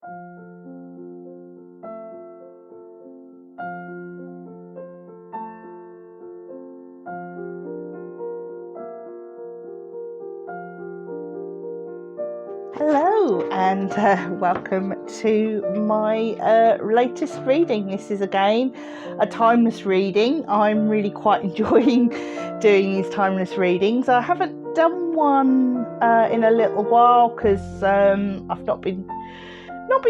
Hello and welcome to my latest reading. This is again a timeless reading. I'm really quite enjoying doing these timeless readings. I haven't done one in a little while because I've not been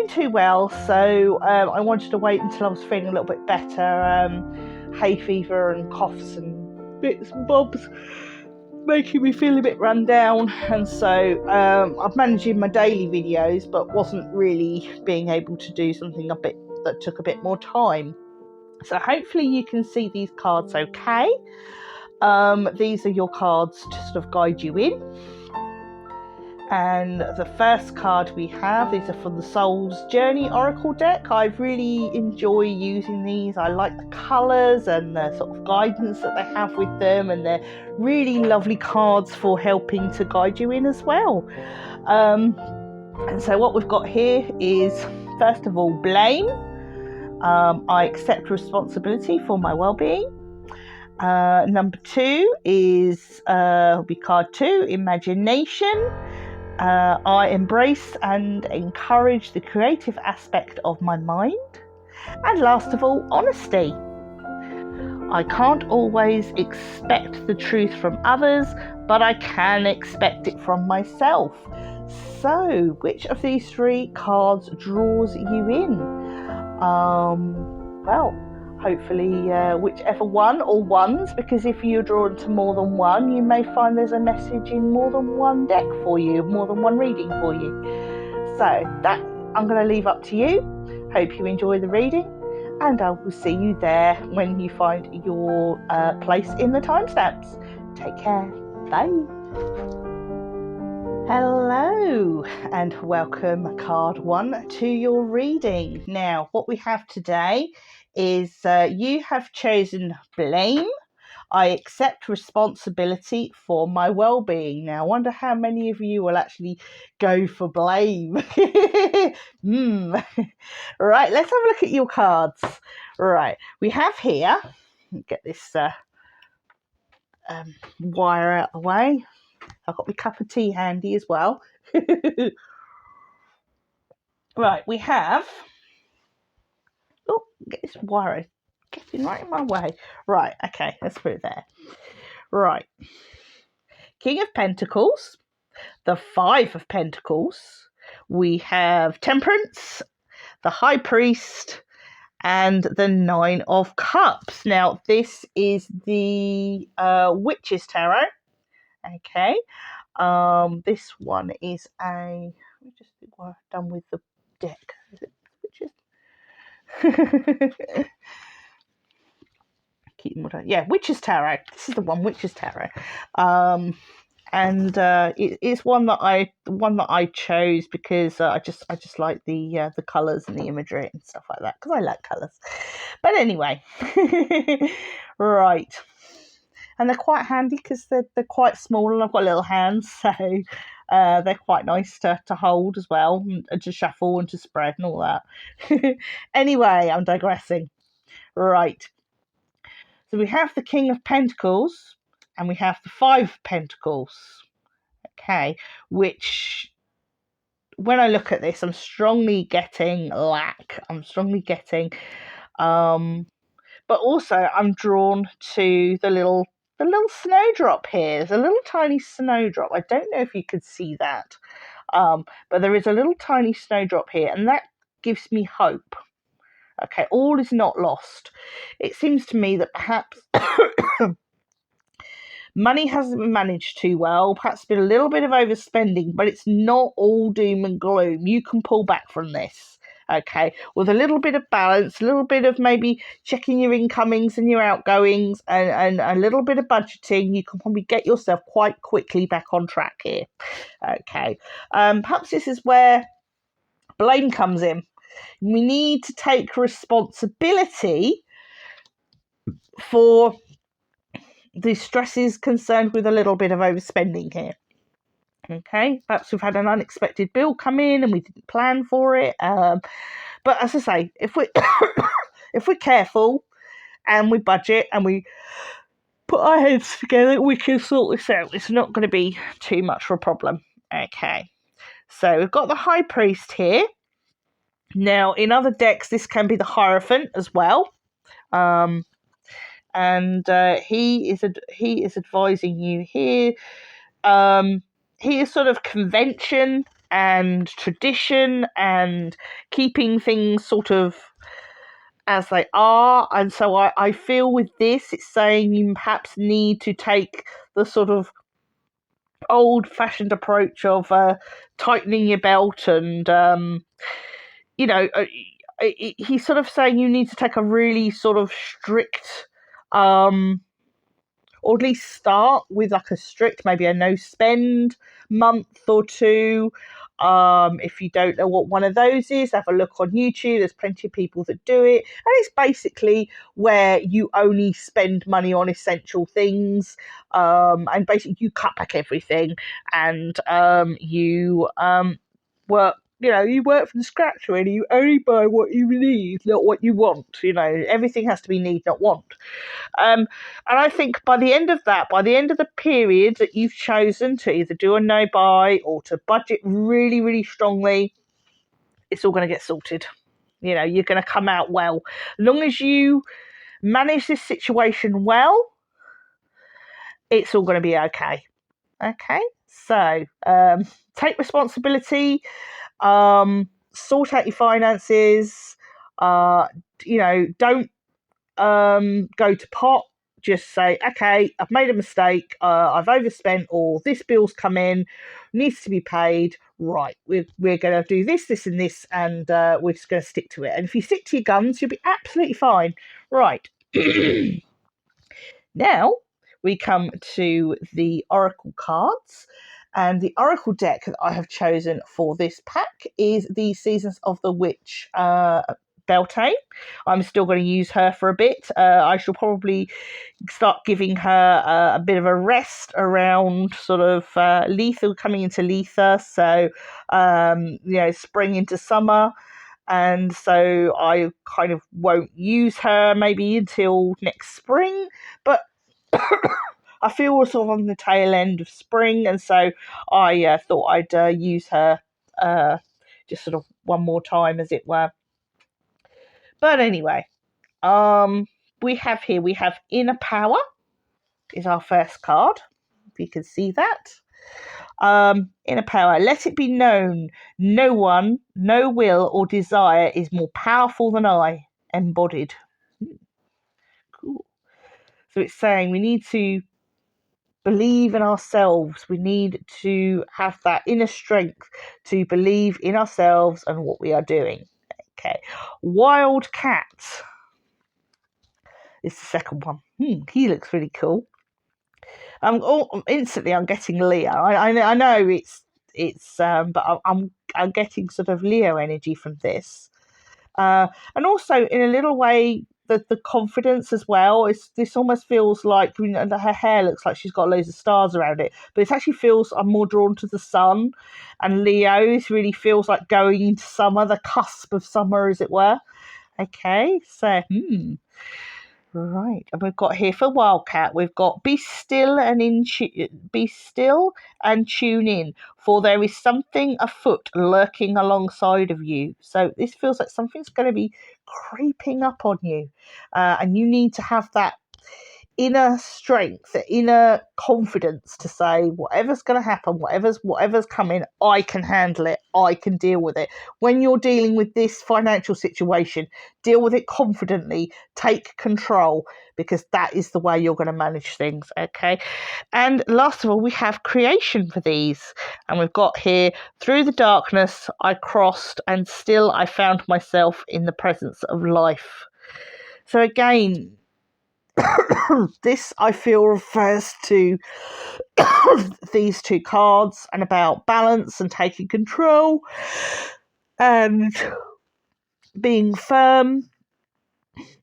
too well, so I wanted to wait until I was feeling a little bit better. Hay fever and coughs and bits and bobs making me feel a bit run down, and so I'm managing my daily videos but wasn't really being able to do something that took a bit more time. So hopefully you can see these cards okay. These are your cards to sort of guide you in. And the first card we have, these are from the Soul's Journey Oracle deck. I really enjoy using these. I like the colours and the sort of guidance that they have with them, and they're really lovely cards for helping to guide you in as well. And so what we've got here is, first of all, blame. I accept responsibility for my well-being. Number 2 is will be card 2, imagination. I embrace and encourage the creative aspect of my mind. And last of all, honesty. I can't always expect the truth from others, but I can expect it from myself. So, which of these 3 cards draws you in? Well, hopefully whichever one, or ones, because if you're drawn to more than one, you may find there's a message in more than one deck for you, more than one reading for you. So that I'm going to leave up to you. Hope you enjoy the reading, and I will see you there when you find your place in the timestamps. Take care. Bye. Hello and welcome, card 1, to your reading. Now, what we have today is you have chosen blame. I accept responsibility for my well-being. Now, I wonder how many of you will actually go for blame. Right, let's have a look at your cards. Right, we have here, get this wire out of the way. I've got my cup of tea handy as well. Right, we have... Oh, get this wire getting right in my way. Right, okay, let's put it there. Right. King of Pentacles, the 5 of Pentacles. We have Temperance, the High Priest, and the 9 of Cups. Now, this is the Witch's Tarot. Okay. This one is a... Let me just think what I've done with the deck. Is it Witch's? Witch's Tarot. This is the one, Witch's Tarot. And it's one that I chose because I just like the colours and the imagery and stuff like that, because I like colours. But anyway, right. And they're quite handy because they're quite small, and I've got little hands, so they're quite nice to hold as well, and to shuffle and to spread and all that. Anyway, I'm digressing. Right. So we have the King of Pentacles and we have the 5 of Pentacles. Okay, which, when I look at this, I'm strongly getting lack. I'm strongly getting, but also I'm drawn to the little snowdrop here. There's a little tiny snowdrop. I don't know if you could see that, but there is a little tiny snowdrop here, and that gives me hope. Okay, all is not lost. It seems to me that perhaps money hasn't been managed too well, perhaps been a little bit of overspending, but it's not all doom and gloom. You can pull back from this, okay, with a little bit of balance, a little bit of maybe checking your incomings and your outgoings, and a little bit of budgeting. You can probably get yourself quite quickly back on track here, okay. Perhaps this is where blame comes in. We need to take responsibility for the stresses concerned with a little bit of overspending here. Okay, perhaps we've had an unexpected bill come in and we didn't plan for it. But as I say, if we if we're careful and we budget and we put our heads together, we can sort this out. It's not going to be too much of a problem. Okay, so we've got the High Priest here. Now, in other decks, this can be the Hierophant as well. And he is advising you here. He is sort of convention and tradition and keeping things sort of as they are. And so I feel with this, it's saying you perhaps need to take the sort of old-fashioned approach of tightening your belt and, he's sort of saying you need to take a really sort of strict or at least start with like a strict, maybe a no spend month or two. If you don't know what one of those is, have a look on YouTube. There's plenty of people that do it. And it's basically where you only spend money on essential things. And basically you cut back everything and you work. You work from scratch, really. You only buy what you need, not what you want. Everything has to be need, not want. And I think by the end of the period that you've chosen to either do a no buy or to budget really, really strongly, it's all going to get sorted. You're going to come out well. As long as you manage this situation well, it's all going to be okay. Okay, so take responsibility, sort out your finances, don't go to pot. Just say, okay, I've made a mistake, I've overspent, or this bill's come in, needs to be paid. Right, we're going to do this, and this, and we're just going to stick to it. And if you stick to your guns, you'll be absolutely fine. Right. Now we come to the Oracle cards. And the Oracle deck that I have chosen for this pack is the Seasons of the Witch Beltane. I'm still going to use her for a bit. I shall probably start giving her a bit of a rest around sort of Letha, coming into Letha. So, spring into summer. And so I kind of won't use her maybe until next spring. But I feel we're sort of on the tail end of spring, and so I thought I'd use her just sort of one more time, as it were. But anyway, we have Inner Power is our first card, if you can see that. Inner Power. Let it be known, no one, no will or desire is more powerful than I, embodied. Cool. So it's saying we need to believe in ourselves. We need to have that inner strength to believe in ourselves and what we are doing. Okay. Wild Cat is the second one. He looks really cool. Instantly I'm getting Leo. I know it's but I'm getting sort of Leo energy from this. And also in a little way the confidence as well. This almost feels like her hair looks like she's got loads of stars around it, but it actually feels I'm more drawn to the sun, and Leo's really feels like going into summer, the cusp of summer, as it were. Okay, so right, and we've got here for Wildcat, we've got be still and tune in, for there is something afoot lurking alongside of you. So this feels like something's going to be creeping up on you, and you need to have that inner strength, the inner confidence to say whatever's going to happen, whatever's coming, I can handle it, I can deal with it. When you're dealing with this financial situation, deal with it confidently, take control, because that is the way you're going to manage things. Okay. And last of all, we have creation for these, and we've got here, through the darkness I crossed, and still I found myself in the presence of life. So again, this I feel refers to these two cards and about balance and taking control and being firm.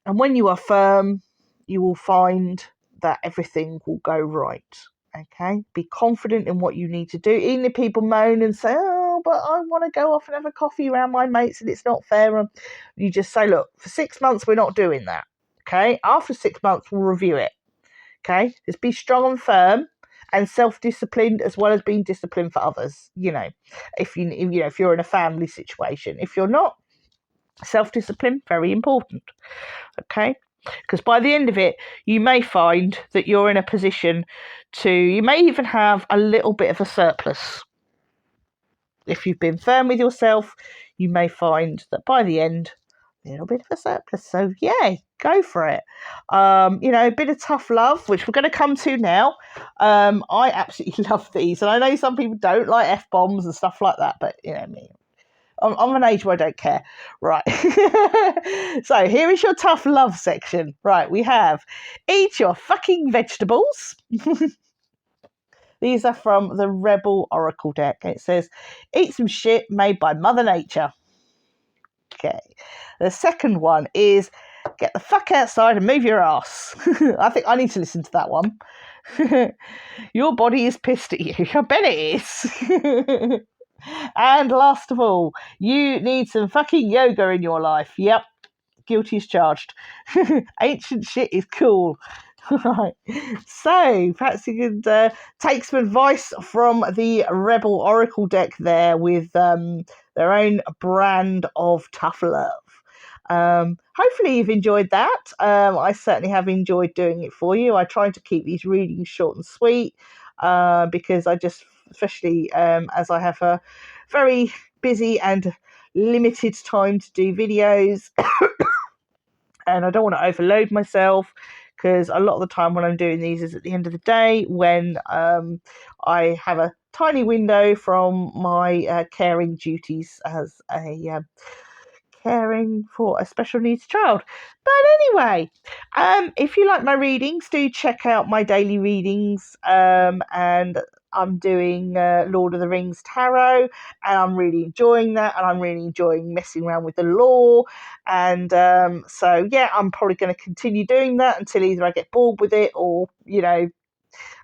And when you are firm, you will find that everything will go right. Okay, be confident in what you need to do. Even if people moan and say, "Oh, but I want to go off and have a coffee around my mates and it's not fair," you just say, "Look, for 6 months we're not doing that. Okay, after 6 months we'll review it. Okay, just be strong and firm and self-disciplined as well as being disciplined for others. If you're in a family situation. If you're not, self-discipline very important. Okay." Because by the end of it, you may find that you're in a position you may even have a little bit of a surplus. If you've been firm with yourself, you may find that by the end, a little bit of a surplus. So yeah, go for it. A bit of tough love, which we're going to come to now. I absolutely love these. And I know some people don't like F-bombs and stuff like that, but me. I'm an age where I don't care. Right. So here is your tough love section. Right, we have eat your fucking vegetables. These are from the Rebel Oracle deck. It says, eat some shit made by Mother Nature. Okay. The second one is get the fuck outside and move your ass. I think I need to listen to that one. Your body is pissed at you. I bet it is. And last of all, you need some fucking yoga in your life. Yep, guilty as charged. Ancient shit is cool. Right. So perhaps you could take some advice from the Rebel Oracle deck there with their own brand of tough love. Hopefully you've enjoyed that. I certainly have enjoyed doing it for you. I try to keep these readings short and sweet because I just, especially as I have a very busy and limited time to do videos and I don't want to overload myself because a lot of the time when I'm doing these is at the end of the day when I have a tiny window from my caring duties as a caring for a special needs child. But anyway, if you like my readings, do check out my daily readings. And I'm doing Lord of the Rings Tarot, and I'm really enjoying that, and I'm really enjoying messing around with the lore. And so yeah, I'm probably going to continue doing that until either I get bored with it or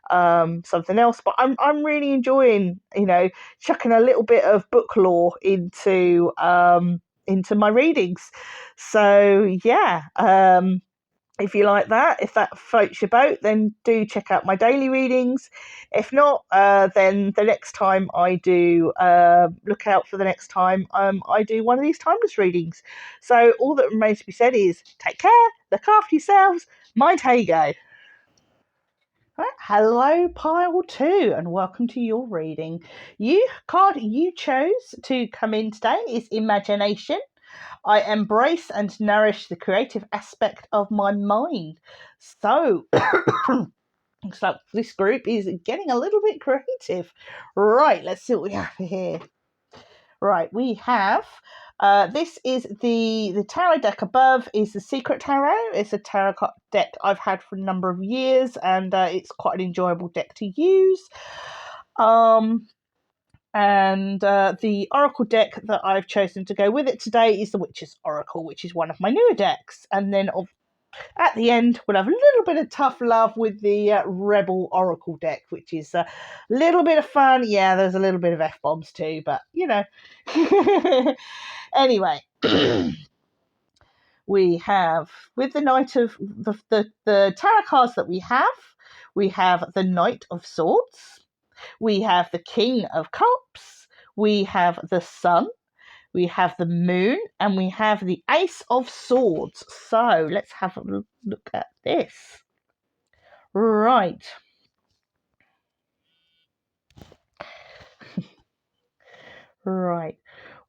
something else. But I'm really enjoying chucking a little bit of book lore into my readings. So yeah, if you like that, if that floats your boat, then do check out my daily readings. If not, then the next time I do, look out for the next time I do one of these timeless readings. So all that remains to be said is take care, look after yourselves, mind how you go. Right. Hello, Pile 2, and welcome to your reading. Card you chose to come in today is Imagination. I embrace and nourish the creative aspect of my mind. So, looks like this group is getting a little bit creative. Right, let's see what we have here. Right, we have this is the tarot deck above is the Secret Tarot. It's a tarot deck I've had for a number of years, and it's quite an enjoyable deck to use. And the Oracle deck that I've chosen to go with it today is the Witch's Oracle, which is one of my newer decks. And then at the end, we'll have a little bit of tough love with the Rebel Oracle deck, which is a little bit of fun. Yeah, there's a little bit of F-bombs too, but Anyway, we have, with the Knight of the tarot cards that we have the Knight of Swords, we have the King of Cups, we have the Sun, we have the Moon, and we have the Ace of Swords. So let's have a look at this. Right. Right.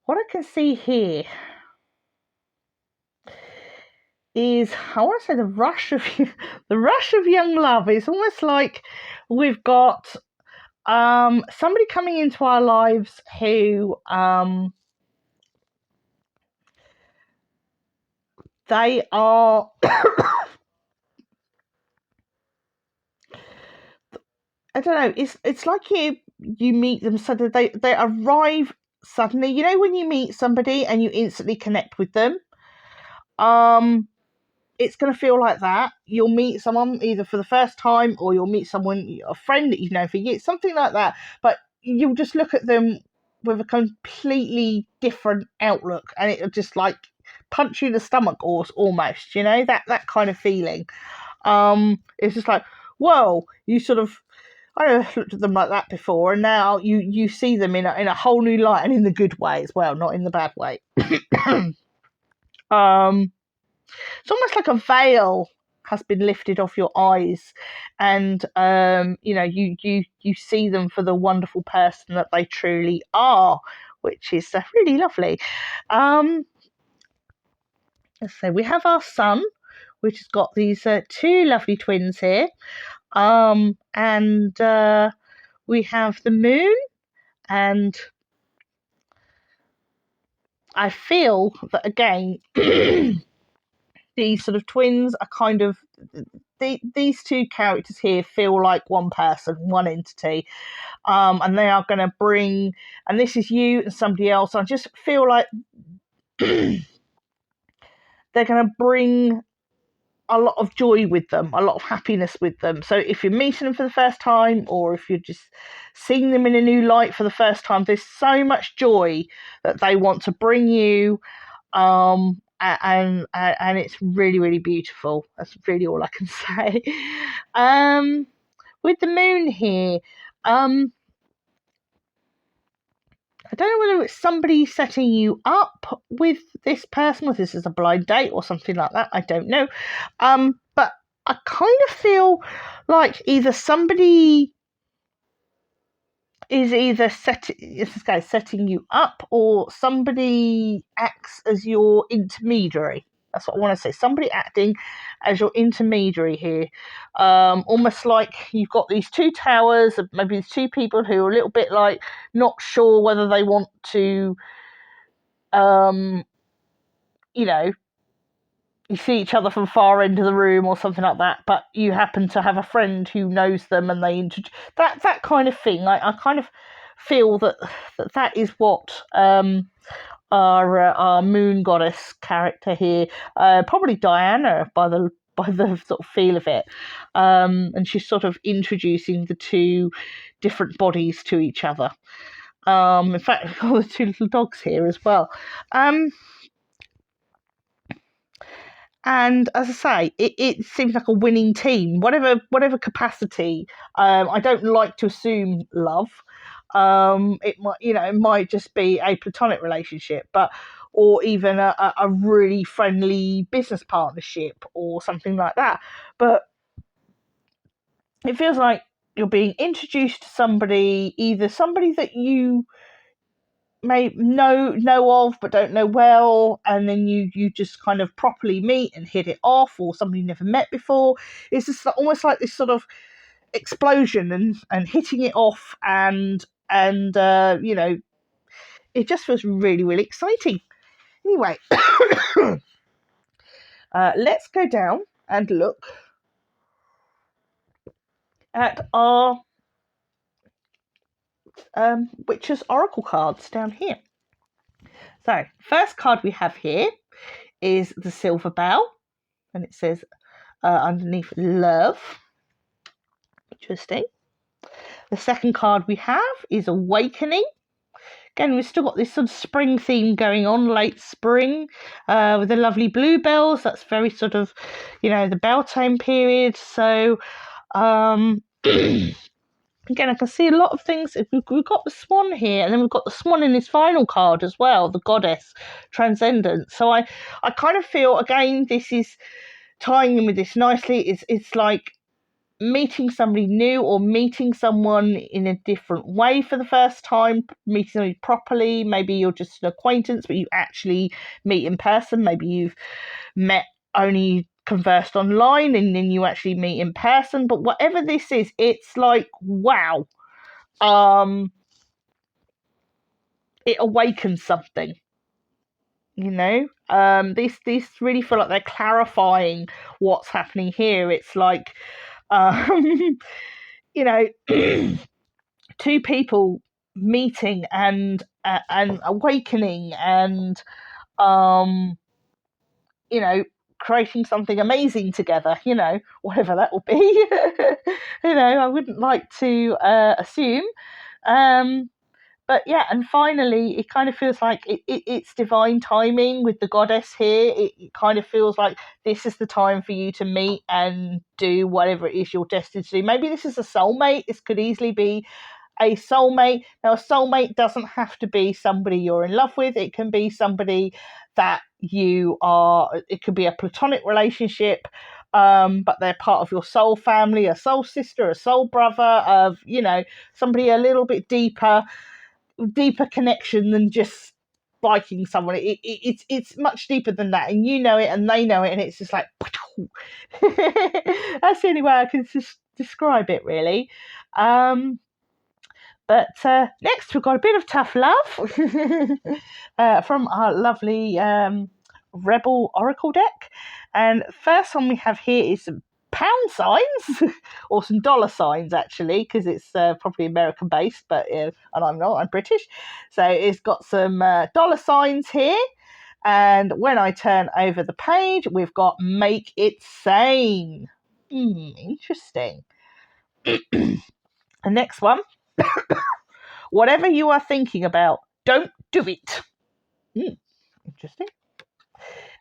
What I can see here is, I want to say, the rush of young love. It's almost like we've got somebody coming into our lives who they are I don't know, it's like you meet them suddenly, they arrive suddenly. When you meet somebody and you instantly connect with them. it's going to feel like that. You'll meet someone either for the first time, or you'll meet someone, a friend that you've known for years, something like that. But you'll just look at them with a completely different outlook, and it'll just like punch you in the stomach, or almost, that kind of feeling. It's just like, whoa, you sort of, I never looked at them like that before, and now you see them in a whole new light, and in the good way as well, not in the bad way. It's almost like a veil has been lifted off your eyes, and you see them for the wonderful person that they truly are, which is really lovely. So we have our sun, which has got these two lovely twins here, and we have the moon, and I feel that again these sort of twins are kind of, these two characters here feel like one person, one entity, and they are going to bring, and this is you and somebody else. I just feel like they're going to bring a lot of joy with them, a lot of happiness with them. So if you're meeting them for the first time, or if you're just seeing them in a new light for the first time, there's so much joy that they want to bring you, and it's really, really beautiful. That's really all I can say. With the moon here, I don't know whether it's somebody setting you up with this person, whether this is a blind date or something like that. I don't know. But I kind of feel like either somebody is either setting you up, or somebody acts as your intermediary. That's what I want to say. Somebody acting as your intermediary here. Almost like you've got these two towers, maybe these two people who are a little bit like not sure whether they want to, you see each other from far end of the room or something like that, but you happen to have a friend who knows them, and they introduce that kind of thing. I kind of feel that is what our moon goddess character here, probably Diana by the sort of feel of it, and she's sort of introducing the two different bodies to each other. In fact, we've got the two little dogs here as well. And as I say, it seems like a winning team, whatever capacity. I don't like to assume love. It might just be a platonic relationship, or even a really friendly business partnership or something like that. But it feels like you're being introduced to somebody, either somebody that you may know of but don't know well, and then you just kind of properly meet and hit it off, or somebody you never met before. It's just almost like this sort of explosion and hitting it off, and it just feels really, really exciting. Anyway, let's go down and look at our Witcher's Oracle cards down here. So, first card we have here is the Silver Bell, and it says underneath love. Interesting. The second card we have is Awakening. Again, we've still got this sort of spring theme going on, late spring, with the lovely bluebells. That's very sort of, the Beltane period. So, again, I can see a lot of things. We've got the swan here, and then we've got the swan in this final card as well, the goddess, transcendent. So I kind of feel, again, this is tying in with this nicely. It's like meeting somebody new, or meeting someone in a different way for the first time, meeting somebody properly. Maybe you're just an acquaintance, but you actually meet in person. Maybe you've met, only conversed online, and then you actually meet in person. But whatever this is, it's like, wow, it awakens something, these really feel like they're clarifying what's happening here. It's like, two people meeting and awakening, and creating something amazing together, whatever that will be. I wouldn't like to assume. But yeah, and finally, it kind of feels like it's divine timing with the goddess here. It kind of feels like this is the time for you to meet and do whatever it is you're destined to do. Maybe this is a soulmate. This could easily be a soulmate. Now, a soulmate doesn't have to be somebody you're in love with. It can be somebody that it could be a platonic relationship, but they're part of your soul family, a soul sister, a soul brother, of, somebody a little bit deeper connection than just liking someone. It's much deeper than that, and you know it and they know it, and it's just like that's the only way I can describe it, really. But next we've got a bit of tough love from our lovely Rebel Oracle deck. And first one we have here is some pound signs, or some dollar signs actually, because it's probably American based, but and I'm not, I'm British. So it's got some dollar signs here. And when I turn over the page, we've got make it sane. Interesting. The next one. Whatever you are thinking about, don't do it. Interesting.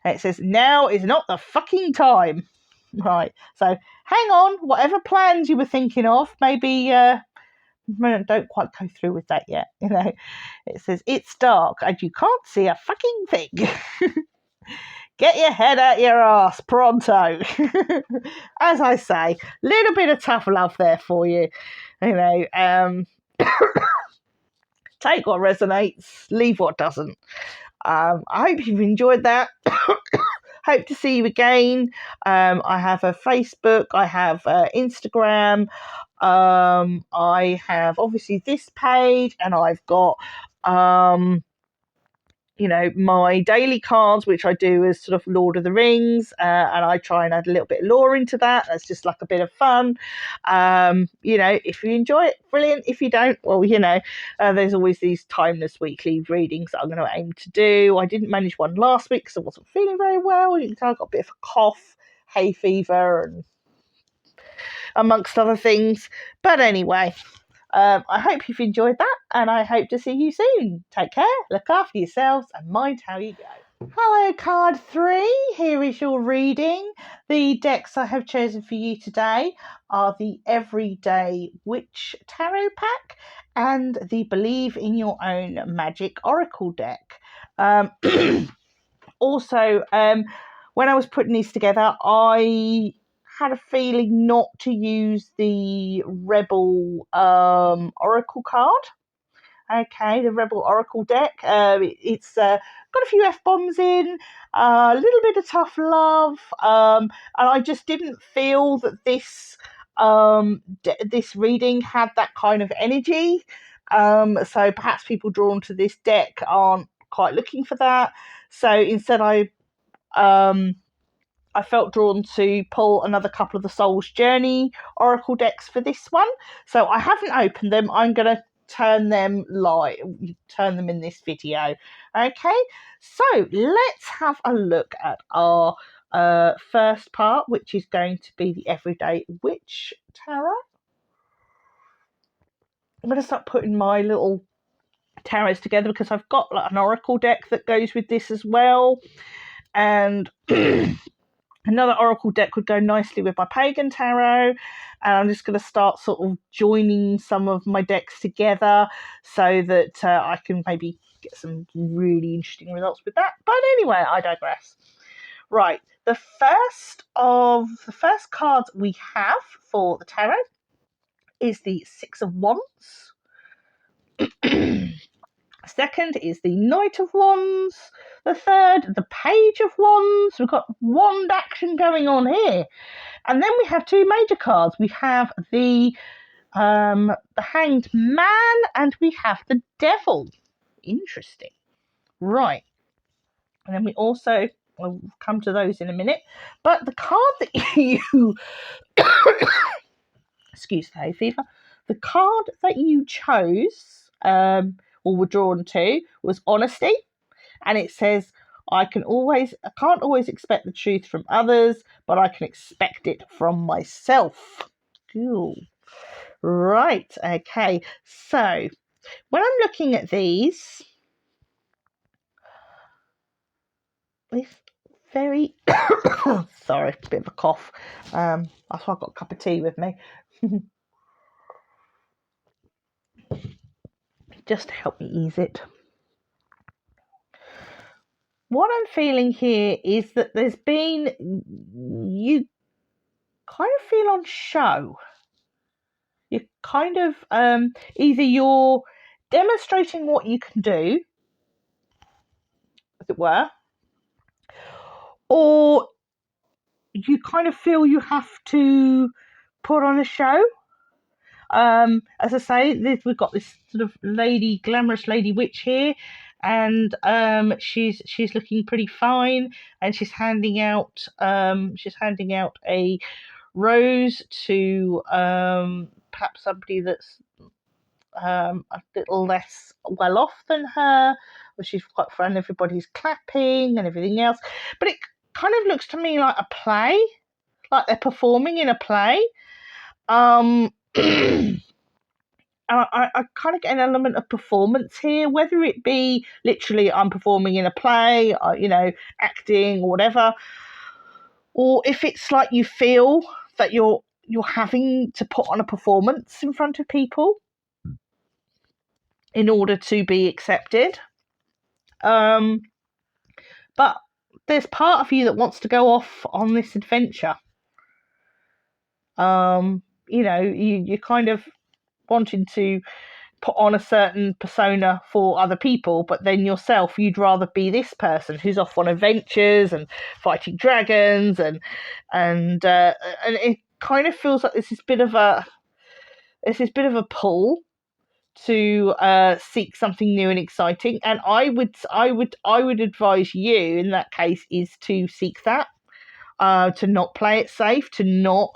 And it says, now is not the fucking time. Right. So hang on, whatever plans you were thinking of, maybe don't quite go through with that yet. It says, it's dark and you can't see a fucking thing. Get your head out your ass pronto. As I say, little bit of tough love there for you. Take what resonates, leave what doesn't. I hope you've enjoyed that. Hope to see you again. I have a Facebook, I have Instagram, I have obviously this page, and I've got my daily cards, which I do as sort of Lord of the Rings, and I try and add a little bit of lore into that. That's just like a bit of fun. If you enjoy it, brilliant. If you don't, well, there's always these timeless weekly readings that I'm going to aim to do. I didn't manage one last week because I wasn't feeling very well. I got a bit of a cough, hay fever, and amongst other things. But anyway, I hope you've enjoyed that, and I hope to see you soon. Take care, look after yourselves, and mind how you go. Hello, card 3. Here is your reading. The decks I have chosen for you today are the Everyday Witch Tarot pack and the Believe in Your Own Magic Oracle deck. Also, when I was putting these together, I had a feeling not to use the Rebel Oracle card. Okay, the Rebel Oracle deck. It's got a few F-bombs in, a little bit of tough love, and I just didn't feel that this this reading had that kind of energy. So perhaps people drawn to this deck aren't quite looking for that. So instead, I felt drawn to pull another couple of the Soul's Journey Oracle decks for this one. So I haven't opened them. I'm going to turn them in this video. Okay, so let's have a look at our first part, which is going to be the Everyday Witch Tarot. I'm going to start putting my little tarots together because I've got an Oracle deck that goes with this as well. And another Oracle deck would go nicely with my Pagan Tarot, and I'm just going to start sort of joining some of my decks together so that I can maybe get some really interesting results with that. But anyway, I digress. Right, the first cards we have for the tarot is the Six of Wands. Second is the Knight of Wands. The third, the Page of Wands. We've got wand action going on here. And then we have two major cards. We have the Hanged Man and we have the Devil. Interesting. Right. And then we also, we'll come to those in a minute. But the card that you... excuse the hay fever. The card that you chose... or were drawn to was Honesty, and it says, I can't always expect the truth from others, but I can expect it from myself. Ooh. Right, okay. So when I'm looking at these, this very sorry, a bit of a cough. That's why I've got a cup of tea with me. Just to help me ease it. What I'm feeling here is that you kind of feel on show. You kind of either you're demonstrating what you can do, as it were, or you kind of feel you have to put on a show. As I say, we've got this sort of glamorous lady witch here, and she's looking pretty fine, and she's handing out a rose to perhaps somebody that's a little less well off than her. She's quite fun. Everybody's clapping and everything else, but it kind of looks to me like a play, like they're performing in a play. I kind of get an element of performance here, whether it be literally I'm performing in a play, acting or whatever, or if it's like you feel that you're having to put on a performance in front of people in order to be accepted. But there's part of you that wants to go off on this adventure. You're kind of wanting to put on a certain persona for other people, but then yourself, you'd rather be this person who's off on adventures and fighting dragons, and it kind of feels like this is a bit of a pull to seek something new and exciting. And I would advise you in that case is to seek that, to not play it safe, to not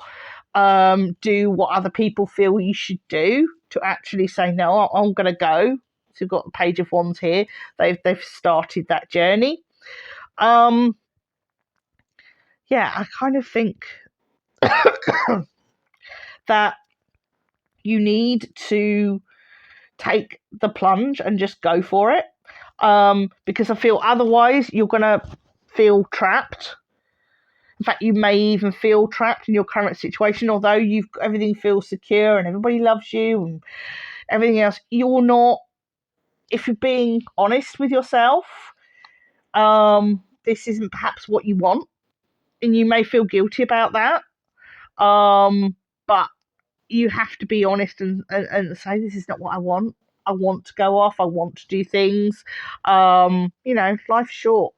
do what other people feel you should do, to actually say, no, I'm going to go. So we've got the Page of Wands here. They've started that journey. I kind of think that you need to take the plunge and just go for it. Because I feel otherwise you're going to feel trapped. In fact, you may even feel trapped in your current situation, although everything feels secure and everybody loves you and everything else. You're not, if you're being honest with yourself, this isn't perhaps what you want, and you may feel guilty about that. But you have to be honest and say, this is not what I want. I want to go off. I want to do things. Life's short.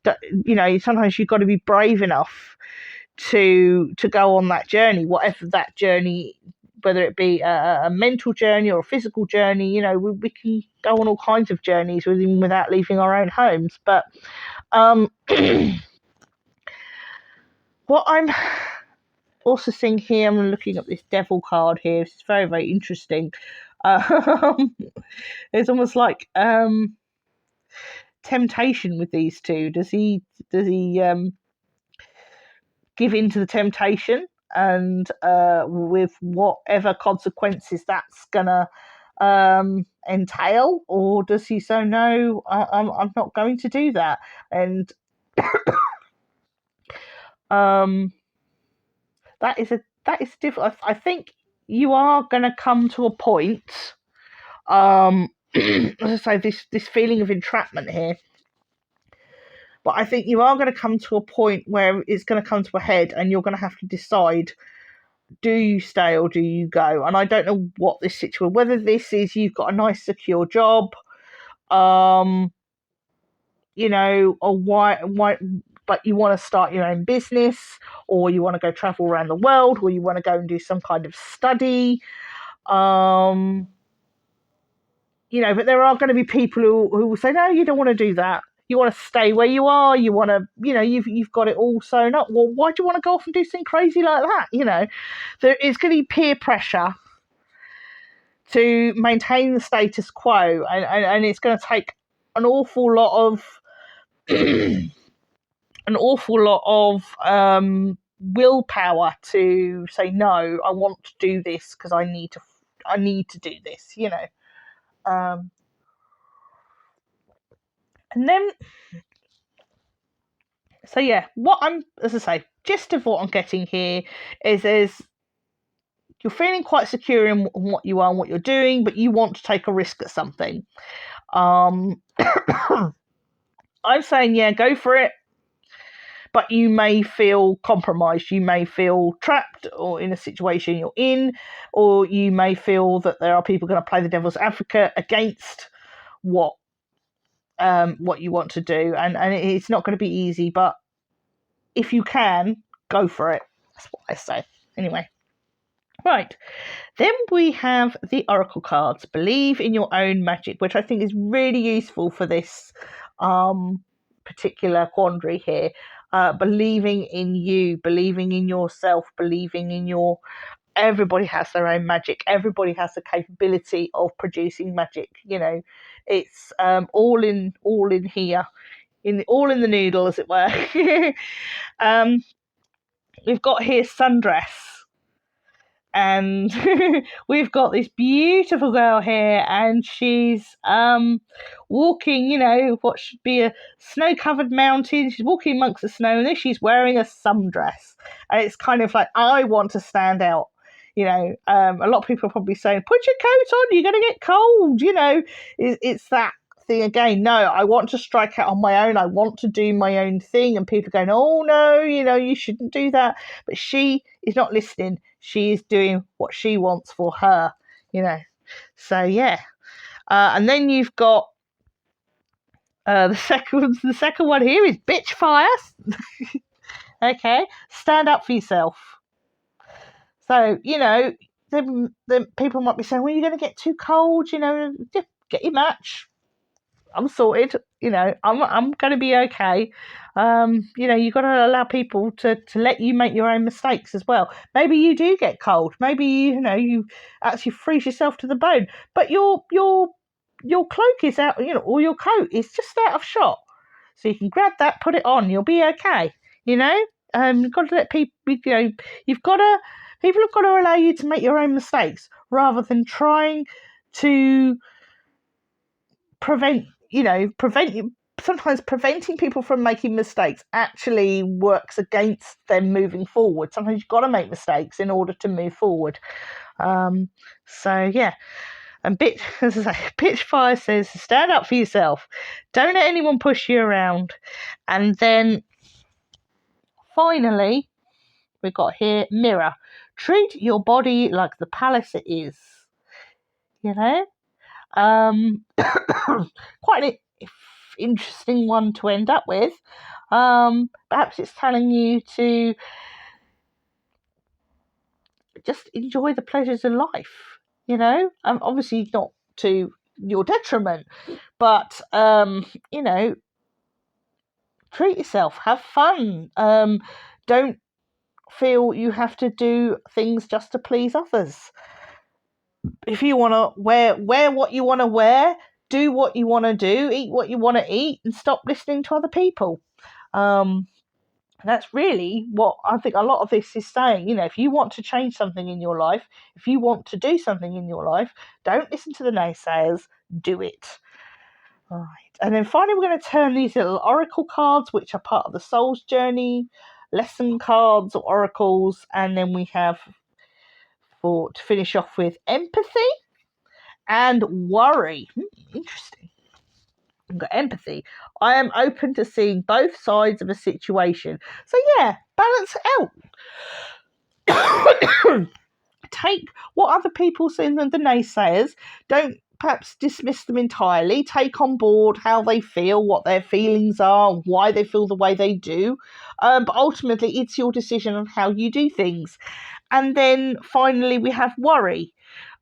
Sometimes you've got to be brave enough to go on that journey, whatever that journey, whether it be a mental journey or a physical journey. We can go on all kinds of journeys even without leaving our own homes. But what I'm also seeing here, I'm looking at this devil card here. It's very, very interesting. It's almost like temptation with these two. Does he give in to the temptation, and with whatever consequences that's gonna entail, or does he say, no, I'm not going to do that? And that is difficult. I think you are going to come to a point, as I say, this feeling of entrapment here. But I think you are going to come to a point where it's going to come to a head, and you're going to have to decide: do you stay or do you go? And I don't know what this situation, whether this is you've got a nice secure job, or why, but you want to start your own business, or you want to go travel around the world, or you want to go and do some kind of study. But there are going to be people who will say, no, you don't want to do that. You want to stay where you are. You want to, you've got it all sewn up. Well, why do you want to go off and do something crazy like that? There is going to be peer pressure to maintain the status quo, and it's going to take an awful lot of an awful lot of willpower to say no. I want to do this because I need to do this. And then, so yeah, as I say, gist of what I'm getting here is you're feeling quite secure in what you are and what you're doing, but you want to take a risk at something. I'm saying, yeah, go for it. But you may feel compromised. You may feel trapped or in a situation you're in, or you may feel that there are people going to play the devil's advocate against what you want to do. And it's not going to be easy, but if you can, go for it. That's what I say. Anyway. Right. Then we have the Oracle cards. Believe in your own magic, which I think is really useful for this particular quandary here. Believing in you, believing in yourself, believing in everybody has their own magic. Everybody has the capability of producing magic. It's all in here, all in the noodle, as it were. We've got here sundress. And we've got this beautiful girl here, and she's walking, what should be a snow-covered mountain. She's walking amongst the snow, and then she's wearing a sundress. And it's kind of like, I want to stand out. A lot of people are probably saying, put your coat on, you're going to get cold. It's that thing again. No, I want to strike out on my own. I want to do my own thing. And people are going, oh, no, you shouldn't do that. But she is not listening. She is doing what she wants for her, So, yeah. And then you've got the second one here is bitch fire. Okay. Stand up for yourself. So, the people might be saying, well, you're going to get too cold, get your match. I'm sorted, I'm going to be okay. You've got to allow people to let you make your own mistakes as well. Maybe you do get cold. Maybe, you actually freeze yourself to the bone, but your cloak is out, or your coat is just out of shot. So you can grab that, put it on, you'll be okay. You've got to let people, people have got to allow you to make your own mistakes rather than trying to sometimes preventing people from making mistakes actually works against them moving forward. Sometimes you've got to make mistakes in order to move forward. So yeah. And Pitch Fire says, stand up for yourself. Don't let anyone push you around. And then finally, we've got here Mirror. Treat your body like the palace it is. Quite an interesting one to end up with. Perhaps it's telling you to just enjoy the pleasures of life, obviously not to your detriment, but treat yourself, have fun, don't feel you have to do things just to please others. If you want to wear what you want to wear, do what you want to do, eat what you want to eat, and stop listening to other people. That's really what I think a lot of this is saying. If you want to change something in your life, if you want to do something in your life, don't listen to the naysayers, do it. All right. And then finally, we're going to turn these little oracle cards, which are part of the soul's journey, lesson cards or oracles. And then we have, to finish off with, empathy and worry. Interesting. I've got empathy. I am open to seeing both sides of a situation. So yeah, balance it out. Take what other people say, the naysayers. Don't perhaps dismiss them entirely. Take on board how they feel, what their feelings are, why they feel the way they do. But ultimately, it's your decision on how you do things. And then finally, we have worry.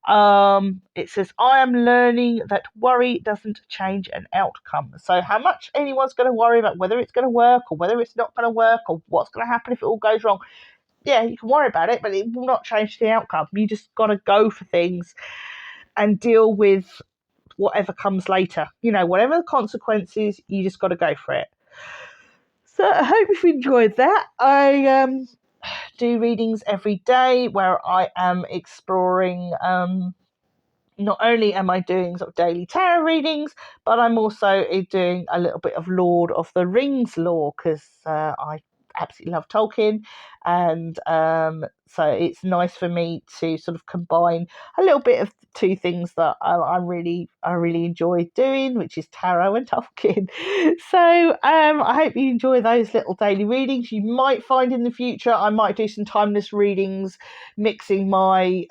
It says, I am learning that worry doesn't change an outcome. So how much anyone's going to worry about whether it's going to work or whether it's not going to work or what's going to happen if it all goes wrong. Yeah, you can worry about it, but it will not change the outcome. You just got to go for things and deal with whatever comes later. Whatever the consequences, you just got to go for it. So I hope you've enjoyed that. I do readings every day where I am exploring. Not only am I doing sort of daily tarot readings, but I'm also doing a little bit of Lord of the Rings lore because I absolutely love Tolkien, and so it's nice for me to sort of combine a little bit of two things that I really enjoy doing, which is tarot and Tolkien. So I hope you enjoy those little daily readings. You might find in the future I might do some timeless readings, mixing my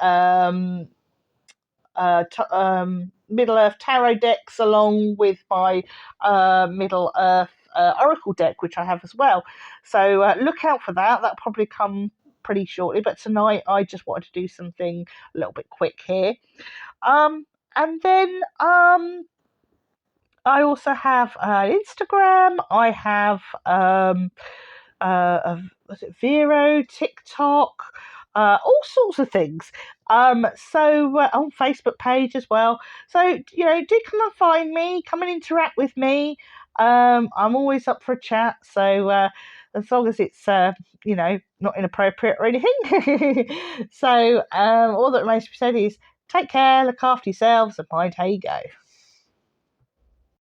Middle Earth tarot decks along with my Middle Earth Oracle deck, which I have as well. So look out for that. That'll probably come pretty shortly. But tonight I just wanted to do something a little bit quick here. And then I also have Instagram. I have was it Vero, TikTok, all sorts of things. So on Facebook page as well. So do come and find me, come and interact with me. I'm always up for a chat. So as long as it's not inappropriate or anything. So all that remains to be said is take care, look after yourselves, and mind how you go.